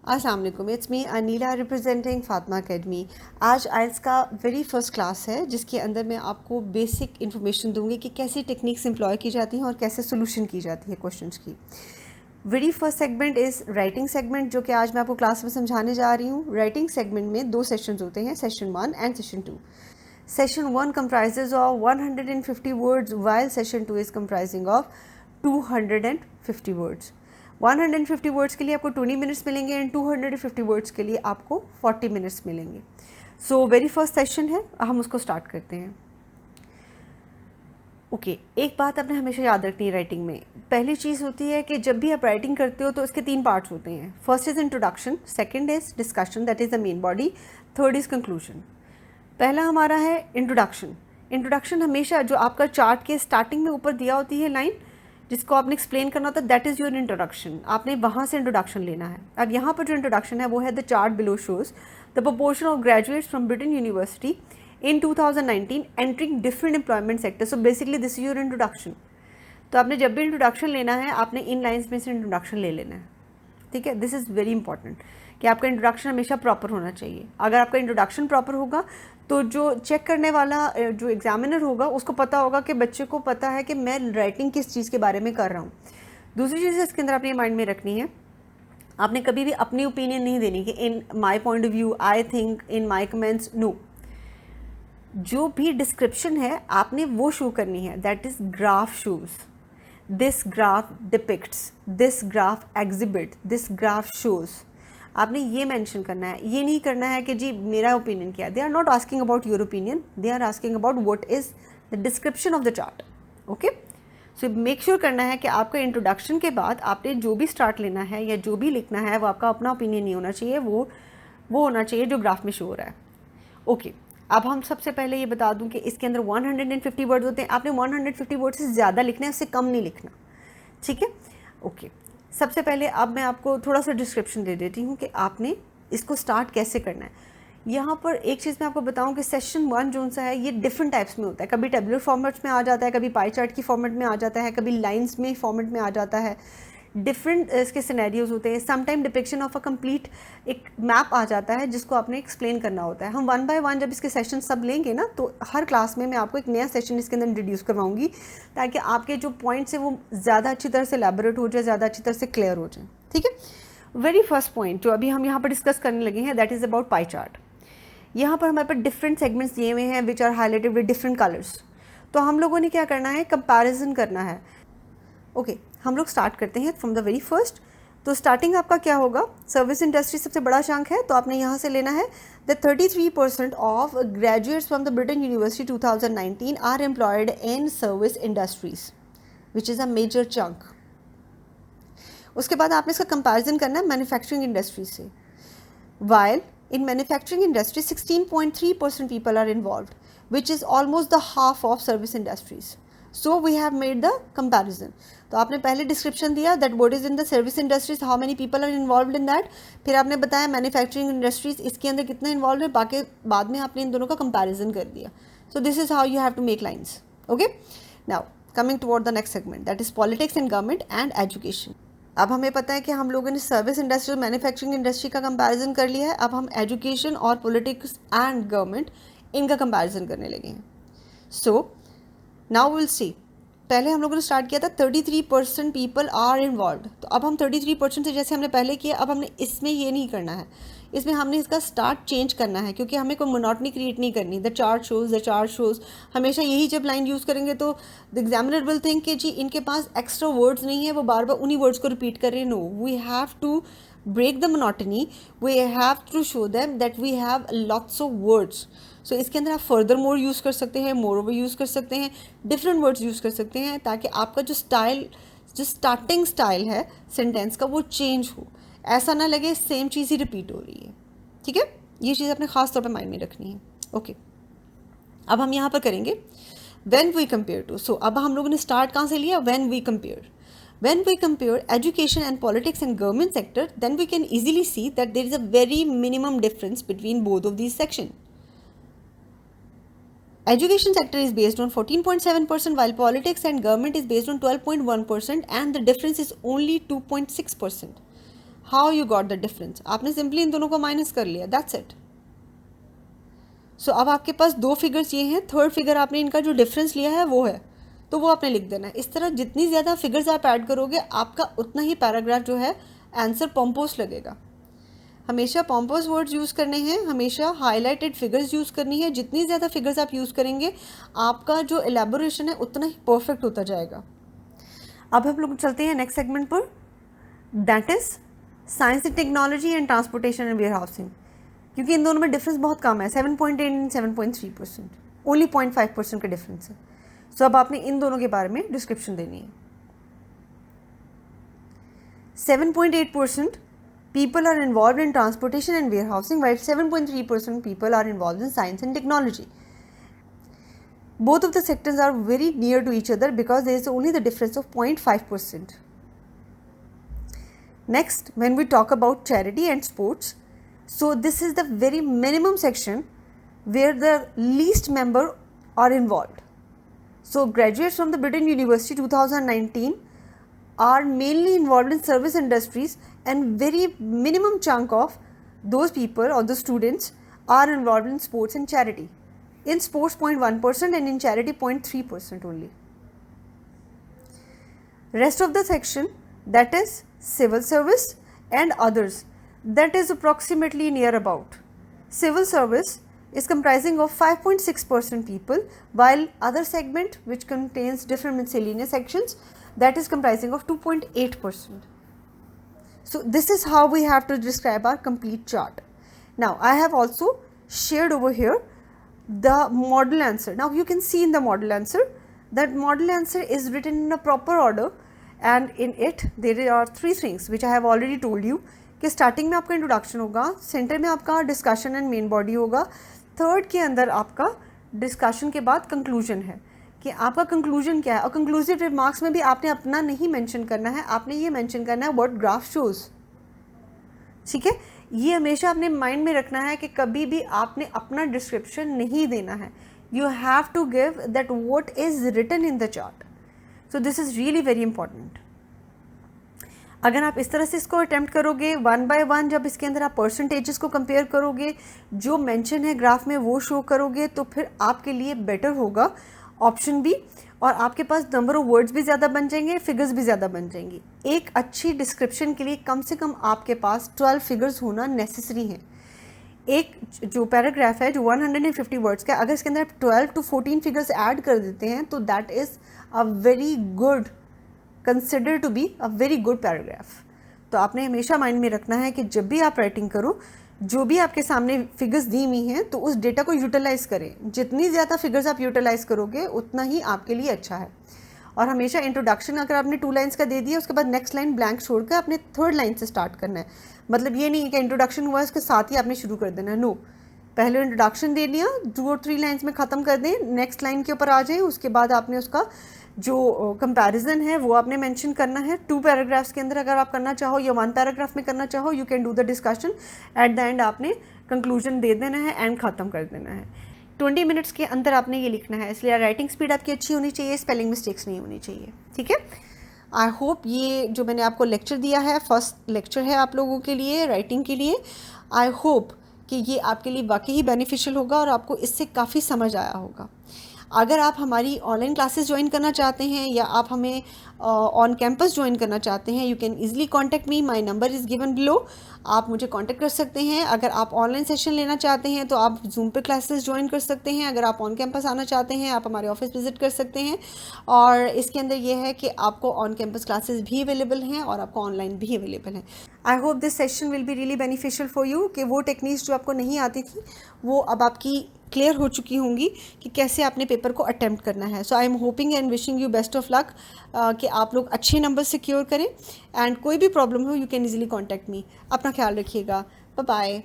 अस्सलाम वालेकुम, it's me Anila representing Fatima academy. आज आइल्स का वेरी फर्स्ट क्लास है जिसके अंदर मैं आपको बेसिक इन्फॉर्मेशन दूंगी कि कैसी टेक्निक्स एम्प्लॉय की जाती हैं और कैसे सोल्यूशन की जाती है क्वेश्चंस की। Very first segment is writing segment, जो कि आज मैं आपको क्लास में समझाने जा रही हूँ। राइटिंग सेगमेंट में 2 सेशंस होते हैं, session 1 and session 2। Session 1 comprises of 150 words while Session 2 is comprising of 250 words. 150 words के लिए आपको 20 मिनट्स मिलेंगे एंड 250 वर्ड्स के लिए आपको 40 मिनट्स मिलेंगे। सो वेरी फर्स्ट सेशन है, हम उसको स्टार्ट करते हैं। ओके, एक बात आपने हमेशा याद रखनी है राइटिंग में। पहली चीज़ होती है कि जब भी आप राइटिंग करते हो तो इसके 3 पार्ट्स होते हैं। First is introduction, second is discussion, that is the main body, third is conclusion. पहला हमारा है इंट्रोडक्शन। इंट्रोडक्शन हमेशा जो आपका चार्ट के स्टार्टिंग में ऊपर दिया होती है लाइन, जिसको आपने एक्सप्लेन करना होता है, दैट इज़ योर इंट्रोडक्शन। आपने वहाँ से इंट्रोडक्शन लेना है। अब यहाँ पर जो इंट्रोडक्शन है वो है the chart below shows the proportion of graduates from Britain university in 2019 entering different employment sector. So basically this is your introduction. तो आपने जब भी इंट्रोडक्शन लेना है, आपने इन लाइन्स में से इंट्रोडक्शन ले लेना है। ठीक है, दिस इज़ वेरी इंपॉर्टेंट कि आपका इंट्रोडक्शन हमेशा प्रॉपर होना चाहिए। अगर आपका इंट्रोडक्शन प्रॉपर होगा तो जो चेक करने वाला जो एग्जामिनर होगा उसको पता होगा कि बच्चे को पता है कि मैं राइटिंग किस चीज़ के बारे में कर रहा हूँ। दूसरी चीज़ इसके अंदर अपने माइंड में रखनी है, आपने कभी भी अपनी ओपिनियन नहीं देनी कि in my point of view, I think, in my comments, no. जो भी डिस्क्रिप्शन है आपने वो शो करनी है, that is graph shows, this graph depicts, this graph exhibit, this graph shows. आपने ये मेंशन करना है। ये नहीं करना है कि जी मेरा ओपिनियन क्या है। They are not asking about your opinion, they are asking about what is the description of the chart. Okay, so make sure करना है कि आपका इंट्रोडक्शन के बाद आपने जो भी स्टार्ट लेना है या जो भी लिखना है वो आपका अपना ओपिनियन नहीं होना चाहिए, वो होना चाहिए जो ग्राफ में शो हो रहा है। ओके, अब हम सबसे पहले ये बता दूं कि इसके अंदर 150 वर्ड होते हैं। आपने 150 वर्ड से ज़्यादा लिखना है, उससे कम नहीं लिखना। ठीक है, ओके। सबसे पहले अब मैं आपको थोड़ा सा डिस्क्रिप्शन दे देती हूँ कि आपने इसको स्टार्ट कैसे करना है। यहाँ पर एक चीज़ मैं आपको बताऊँ कि सेशन 1 जो सा है ये डिफरेंट टाइप्स में होता है। कभी टेबुलर फॉर्मेट्स में आ जाता है, कभी पाई चार्ट की फॉर्मेट में आ जाता है, कभी लाइंस में फॉर्मेट में आ जाता है। डिफरेंट इसके सिनेरियोज होते हैं। Sometime depiction of a complete एक मैप आ जाता है जिसको आपने एक्सप्लेन करना होता है। हम 1 बाय 1 जब इसके सेशन सब लेंगे ना, तो हर क्लास में मैं आपको एक नया सेशन इसके अंदर इंट्रोड्यूस करवाऊंगी ताकि आपके जो पॉइंट्स है वो ज़्यादा अच्छी तरह से एलैबोरेट हो जाए, ज़्यादा अच्छी तरह से क्लियर हो जाए। ठीक है, वेरी फर्स्ट पॉइंट जो अभी हम यहाँ पर डिस्कस करने लगे हैं, that is about pie chart. यहाँ पर हमारे पास डिफरेंट सेगमेंट्स दिए हुए हैं which are highlighted with different colours. तो हम लोगों ने क्या करना है, कंपैरिजन करना है। ओके, हम लोग स्टार्ट करते हैं फ्रॉम द वेरी फर्स्ट। तो स्टार्टिंग आपका क्या होगा, सर्विस इंडस्ट्री सबसे बड़ा चंक है, तो आपने यहाँ से लेना है the 33% of graduates from the Britain university 2019 are employed in service industries which is a major chunk. उसके बाद आपने इसका कंपैरिजन करना है मैन्युफैक्चरिंग इंडस्ट्री से। While in manufacturing industry 16.3% people are involved, which is almost the half of service industries. So we have made the comparison. तो आपने पहले डिस्क्रिप्शन दिया that what is in the service industries, how many people are involved in that, फिर आपने बताया manufacturing industries इसके अंदर कितना इन्वॉल्व है, बाकी बाद में आपने इन दोनों का कंपैरिजन कर दिया। So this is how you have to make lines. Okay, now coming toward the next segment, that is politics and government and education. अब हमें पता है कि हम लोगों ने सर्विस इंडस्ट्री और मैन्युफैक्चरिंग इंडस्ट्री का कंपैरिजन कर लिया है। अब हम एजुकेशन और पॉलिटिक्स एंड गवर्नमेंट इनका कंपैरिजन करने लगे हैं। सो नाउ विल सी, पहले हम लोगों ने स्टार्ट किया था 33% पीपल आर इन्वॉल्व। तो अब हम 33% से जैसे हमने पहले किया, अब हमने इसमें ये नहीं करना है, इसमें हमने इसका स्टार्ट चेंज करना है क्योंकि हमें कोई मोनोटनी क्रिएट नहीं करनी। द चार्ट शोज हमेशा यही जब लाइन यूज़ करेंगे तो द एग्जामिनर विल थिंक कि जी इनके पास एक्स्ट्रा वर्ड्स नहीं है, वो बार बार उन्हीं वर्ड्स को रिपीट कर रहे हैं। No, we have to break the monotony, we have to show them that we have lots of words. So इसके अंदर आप फर्दर मोर यूज़ कर सकते हैं, मोर ओवर यूज़ कर सकते हैं, डिफरेंट वर्ड्स यूज़ कर सकते हैं ताकि आपका जो स्टाइल, जो स्टार्टिंग स्टाइल है सेंटेंस का, वो चेंज हो, ऐसा ना लगे सेम चीज़ ही रिपीट हो रही है। ठीक है, ये चीज़ अपने ख़ास तौर पर माइंड में रखनी है। ओके, अब हम यहाँ पर करेंगे when we compare to। सो अब हम लोगों ने स्टार्ट कहाँ से लिया, when we compare। When we compare education and politics and government sector, then we can easily see that there is a very minimum difference between both of these sections. Education sector is based on 14.7% while politics and government is based on 12.1% and the difference is only 2.6%. How you got the difference, आपने simply in दोनों को minus कर लिया, that's it. सो अब आपके पास दो figures ये हैं, थर्ड फिगर आपने इनका जो डिफरेंस लिया है वो है, तो वो आपने लिख देना है। इस तरह जितनी ज़्यादा फिगर्स आप ऐड करोगे आपका उतना ही पैराग्राफ जो है आंसर पॉम्पोस लगेगा। हमेशा पॉम्पोस वर्ड्स यूज़ करने हैं, हमेशा हाईलाइटेड फिगर्स यूज़ करनी है। जितनी ज़्यादा फिगर्स आप यूज़ करेंगे आपका जो एलेबोरेशन है उतना ही परफेक्ट होता जाएगा। अब हम लोग चलते हैं नेक्स्ट सेगमेंट पर, that is science and technology and transportation and warehousing. क्योंकि इन दोनों में डिफरेंस बहुत कम है, 7.8 एंड 7.3%, ओनली 0.5% का डिफरेंस है। सो अब आपने इन दोनों के बारे में डिस्क्रिप्शन देनी है। 7.8% people are involved in transportation and warehousing, while 7.3% people are involved in science and technology. Both of the sectors are very near to each other because there is only the difference of 0.5%. Next, when we talk about charity and sports, so this is the very minimum section where the least member are involved. So graduates from the Britain University 2019 are mainly involved in service industries, and very minimum chunk of those people or the students are involved in sports and charity. In sports 0.1% and in charity 0.3% only. Rest of the section, that is civil service and others, that is approximately near about. Civil service is comprising of 5.6% people, while other segment which contains different miscellaneous sections, that is comprising of 2.8%. So this is how we have to describe our complete chart. Now I have also shared over here the model answer. Now you can see in the model answer that model answer is written in a proper order, and in it there are three things which I have already told you कि starting में आपका introduction होगा, centre में आपका discussion and main body होगा, third के अंदर आपका डिस्कशन के बाद कंक्लूजन है कि आपका कंक्लूजन क्या है। और कंक्लूसिव रिमार्क्स में भी आपने अपना नहीं मेंशन करना है, आपने ये मेंशन करना है व्हाट ग्राफ शोज। ठीक है, ये हमेशा अपने माइंड में रखना है कि कभी भी आपने अपना डिस्क्रिप्शन नहीं देना है। You have to give that what is written in the chart. So this is really very important. अगर आप इस तरह से इसको अटेम्प्ट करोगे वन बाय वन, जब इसके अंदर आप परसेंटेजेस को कंपेयर करोगे, जो मेंशन है ग्राफ में वो शो करोगे, तो फिर आपके लिए बेटर होगा ऑप्शन बी, और आपके पास नंबर ऑफ वर्ड्स भी ज़्यादा बन जाएंगे, फिगर्स भी ज़्यादा बन जाएंगी। एक अच्छी डिस्क्रिप्शन के लिए कम से कम आपके पास 12 फिगर्स होना नेसेसरी है। एक जो पैराग्राफ है जो 150 वर्ड्स का, अगर इसके अंदर आप 12 to 14 फिगर्स ऐड कर देते हैं तो that is a very good, consider to be a very good paragraph. तो आपने हमेशा माइंड में रखना है कि जब भी आप राइटिंग करो, जो भी आपके सामने फिगर्स दी हुई हैं तो उस डेटा को यूटिलाइज़ करें। जितनी ज़्यादा फिगर्स आप यूटिलाइज़ करोगे उतना ही आपके लिए अच्छा है। और हमेशा इंट्रोडक्शन अगर आपने 2 लाइन्स का दे दिया, उसके बाद नेक्स्ट लाइन ब्लैंक छोड़कर आपने थर्ड लाइन से स्टार्ट करना है। मतलब ये नहीं कि इंट्रोडक्शन हुआ उसके साथ ही आपने शुरू कर देना है, नो। पहले इंट्रोडक्शन दे दिया, 2 और 3 लाइन्स में ख़त्म कर दें, नेक्स्ट लाइन के ऊपर आ जाएँ, उसके बाद आपने उसका जो कंपैरिजन है वो आपने मेंशन करना है। 2 पैराग्राफ्स के अंदर अगर आप करना चाहो या 1 पैराग्राफ में करना चाहो, you can do the discussion. At the end आपने कंक्लूजन दे देना है एंड ख़त्म कर देना है। 20 मिनट्स के अंदर आपने ये लिखना है, इसलिए राइटिंग स्पीड आपकी अच्छी होनी चाहिए, स्पेलिंग मिस्टेक्स नहीं होनी चाहिए। ठीक है, आई होप ये जो मैंने आपको लेक्चर दिया है, फर्स्ट लेक्चर है आप लोगों के लिए राइटिंग के लिए, आई होप कि ये आपके लिए वाकई ही बेनिफिशियल होगा और आपको इससे काफ़ी समझ आया होगा। अगर आप हमारी ऑनलाइन क्लासेस ज्वाइन करना चाहते हैं या आप हमें ऑन कैंपस ज्वाइन करना चाहते हैं, you can easily contact me, my number is given below. आप मुझे कांटेक्ट कर सकते हैं। अगर आप ऑनलाइन सेशन लेना चाहते हैं तो आप जूम पे क्लासेस ज्वाइन कर सकते हैं। अगर आप ऑन कैंपस आना चाहते हैं आप हमारे ऑफिस विजिट कर सकते हैं। और इसके अंदर ये है कि आपको ऑन कैंपस क्लासेस भी अवेलेबल हैं और आपको ऑनलाइन भी अवेलेबल हैं। I hope this session will be really beneficial for you, कि वो टेक्निक्स जो आपको नहीं आती थी वो अब आपकी क्लियर हो चुकी होंगी कि कैसे आपने पेपर को अटेम्प्ट करना है। So I am hoping and wishing you best of luck कि आप लोग अच्छे नंबर सिक्योर करें। एंड कोई भी प्रॉब्लम हो you can easily contact me. अपना ख्याल रखिएगा, बाय बाय।